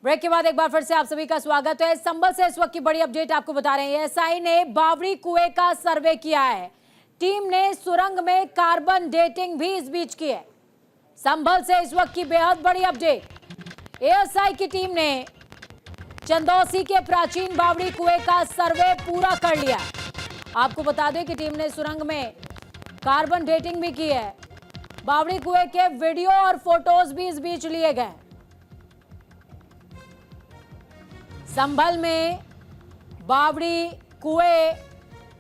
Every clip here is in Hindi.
ब्रेक के बाद एक बार फिर से आप सभी का स्वागत है। संभल से इस वक्त की बड़ी अपडेट आपको बता रहे हैं। एसआई ने बावड़ी कुएं का सर्वे किया है। टीम ने सुरंग में कार्बन डेटिंग भी इस बीच की है। संभल से इस वक्त की बेहद बड़ी अपडेट। एएसआई की टीम ने चंदौसी के प्राचीन बावड़ी कुएं का सर्वे पूरा कर लिया। आपको बता दें कि टीम ने सुरंग में कार्बन डेटिंग भी की है। बावड़ी कुएं के वीडियो और फोटोज भी इस बीच लिए गए। संभल में बावड़ी कुएं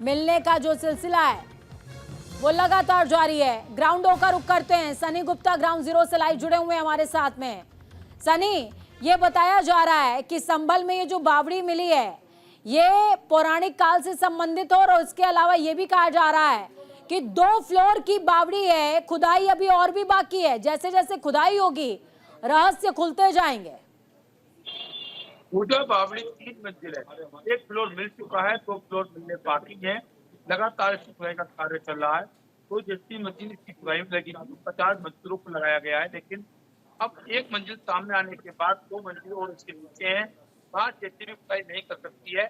मिलने का जो सिलसिला है वो लगातार जारी है। ग्राउंडों का रुख करते हैं। सनी गुप्ता ग्राउंड जीरो से लाइव जुड़े हुए हैं हमारे साथ में। सनी, ये बताया जा रहा है कि संभल में ये जो बावड़ी मिली है ये पौराणिक काल से संबंधित हो, और इसके अलावा ये भी कहा जा रहा है कि 2 फ्लोर की बावड़ी है। खुदाई अभी और भी बाकी है। जैसे जैसे खुदाई होगी रहस्य खुलते जाएंगे। पूजा बावड़ी 3 मंजिल है। 1 फ्लोर मिल चुका है, 2 फ्लोर मिलने बाकी है। लगातार इसकी खुदाई का कार्य चल रहा है। तो जितनी मंजिल इसकी खुदाई में लगी 50 मजदूरों को लगाया गया है, लेकिन अब 1 मंजिल सामने आने के बाद 2 मंजिल और इसके नीचे हैं। वहाँ जेसीबी खुदाई नहीं कर सकती है।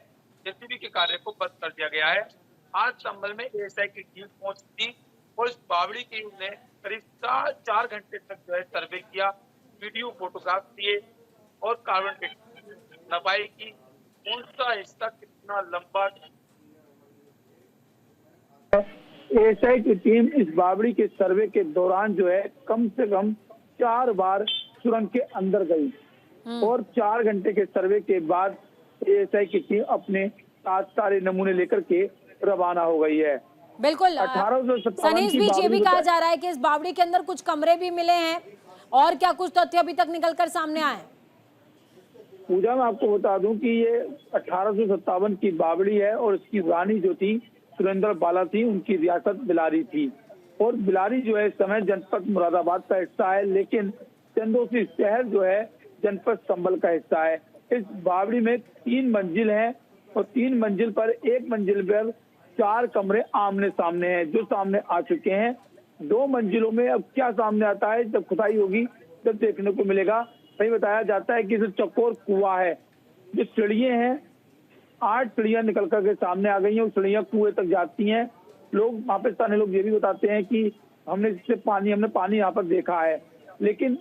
जेसीबी के कार्य को बंद कर दिया गया है। आज संभल में एएसआई की टीम पहुंची थी और इस बावड़ी की ने करीब 4 घंटे तक जो है सर्वे किया, वीडियो फोटोग्राफ दिए और कार्बन नपाई की कौन सा हिस्सा कितना लंबा। एएसआई की टीम इस बावड़ी के सर्वे के दौरान जो है कम से कम 4 बार सुरंग के अंदर गई और 4 घंटे के सर्वे के बाद एएसआई की टीम अपने साथ सारे नमूने लेकर के रवाना हो गई है। बिल्कुल। 1857 इस बीच ये भी कहा जा रहा है कि इस बावड़ी के अंदर कुछ कमरे भी मिले हैं, और क्या कुछ तथ्य अभी तक निकलकर सामने आए? पूजा, मैं आपको बता दूं कि ये 1857 की बावड़ी है और इसकी रानी जो थी सुरेंद्र बाला थी, उनकी रियासत बिलारी थी। और बिलारी जो है इस समय जनपद मुरादाबाद का हिस्सा है, लेकिन चंदौसी शहर जो है जनपद संभल का हिस्सा है। इस बावड़ी में 3 मंजिल है और 3 मंजिल पर 1 मंजिल पर 4 कमरे आमने सामने हैं, जो सामने आ चुके हैं। 2 मंजिलों में अब क्या सामने आता है जब खुदाई होगी तब देखने को मिलेगा। सही बताया जाता है कि इसे चकोर कुआं है। जो सीढ़ियां हैं 8 सीढ़ियां निकल करके सामने आ गई हैं। वो सीढ़ियां कुएं तक जाती हैं। लोग वहां पे स्थानीय लोग ये भी बताते हैं कि हमने पानी यहाँ पर देखा है, लेकिन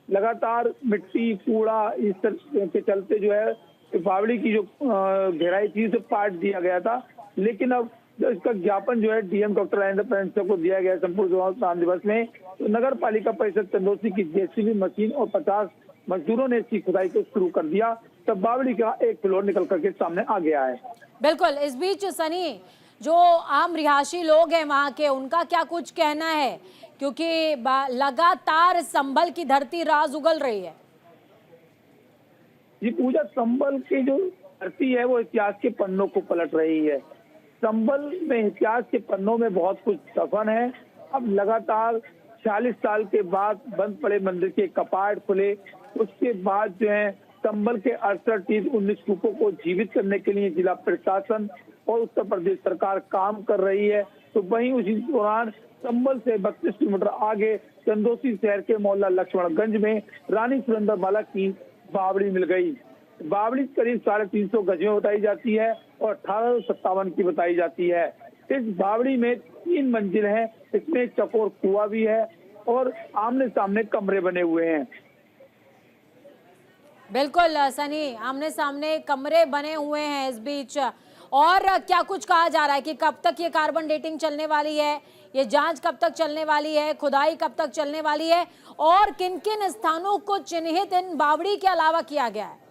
लगातार मिट्टी कूड़ा इस तरह के चलते जो है बावड़ी की जो गहराई थी उसे पाट दिया गया था। लेकिन अब जो इसका ज्ञापन जो है डीएम डॉक्टर राजेंद्र प्रसाद को दिया गया संपूर्ण प्राण दिवस में, तो नगर पालिका परिषद चंदौसी की जेसीबी मशीन और 50 मजदूरों ने इसकी खुदाई को शुरू कर दिया। तब बावड़ी का 1 फ्लोर निकल करके सामने आ गया है। बिल्कुल। इस बीच सनी, जो आम रिहायशी लोग हैं वहां के, उनका क्या कुछ कहना है? क्योंकि लगातार संभल की धरती राज उगल रही है। ये पूजा, संभल की जो धरती है वो इतिहास के पन्नों को पलट रही है। संभल में इतिहास के पन्नों में बहुत कुछ दफन है। अब लगातार 40 साल के बाद बंद पड़े मंदिर के कपाट खुले। उसके बाद जो है संभल के 68-19 कूपों को जीवित करने के लिए जिला प्रशासन और उत्तर प्रदेश सरकार काम कर रही है। तो वहीं उसी दौरान संभल से 32 किलोमीटर आगे चंदौसी शहर के मोहल्ला लक्ष्मणगंज में रानी सुरेंद्र बाला की बावड़ी मिल गई। बावड़ी करीब 350 गज में बताई जाती है और 1857 की बताई जाती है। इस बावड़ी में 3 मंजिल है। इसमें चकोर कुआं भी है और आमने सामने कमरे बने हुए हैं। बिल्कुल सनी, आमने सामने कमरे बने हुए हैं इस बीच। और क्या कुछ कहा जा रहा है कि कब तक ये कार्बन डेटिंग चलने वाली है, ये जांच कब तक चलने वाली है, खुदाई कब तक चलने वाली है, और किन किन स्थानों को चिन्हित इन बावड़ी के अलावा किया गया है?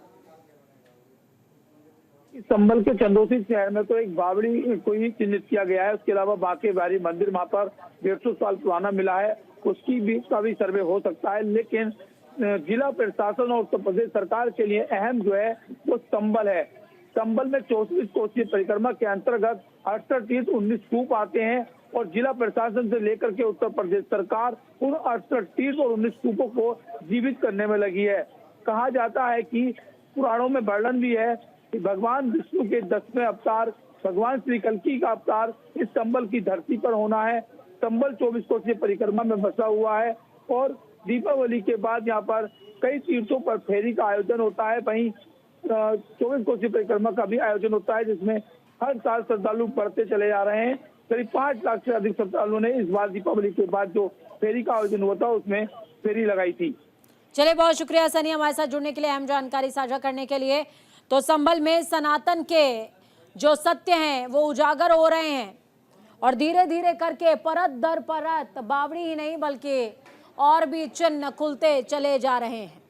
संभल के चंदौसी शहर में तो एक बावड़ी को ही चिन्हित किया गया है। उसके अलावा बाके बारी मंदिर वहां पर 150 साल पुराना मिला है, उसकी भी का भी सर्वे हो सकता है। लेकिन जिला प्रशासन और उत्तर प्रदेश सरकार के लिए अहम जो है वो संभल है। संभल में 34 कोसीय परिक्रमा के अंतर्गत 68, 19 कूप आते हैं और जिला प्रशासन से लेकर के उत्तर प्रदेश सरकार उन 68 और 19 कूपों को जीवित करने में लगी है। कहा जाता है कि पुराणों में वर्णन भी है कि भगवान विष्णु के 10वें अवतार भगवान श्री कल्कि का अवतार इस संभल की धरती पर होना है। संभल 24 कोसीय परिक्रमा में बसा हुआ है और दीपावली के बाद यहाँ पर कई तीर्थों पर फेरी का आयोजन होता है। वहीं 24 कोसी परिक्रमा का भी आयोजन होता है, जिसमें हर साल श्रद्धालु बढ़ते चले जा रहे हैं। करीब 5 लाख से अधिक श्रद्धालुओं ने इस बार दीपावली के बाद जो फेरी का आयोजन हुआ था उसमें फेरी लगाई थी। चलिए, बहुत शुक्रिया सनी हमारे साथ जुड़ने के लिए, अहम जानकारी साझा करने के लिए। तो संभल में सनातन के जो सत्य हैं वो उजागर हो रहे हैं और धीरे धीरे करके परत दर परत बावड़ी ही नहीं बल्कि और भी चिन्ह खुलते चले जा रहे हैं।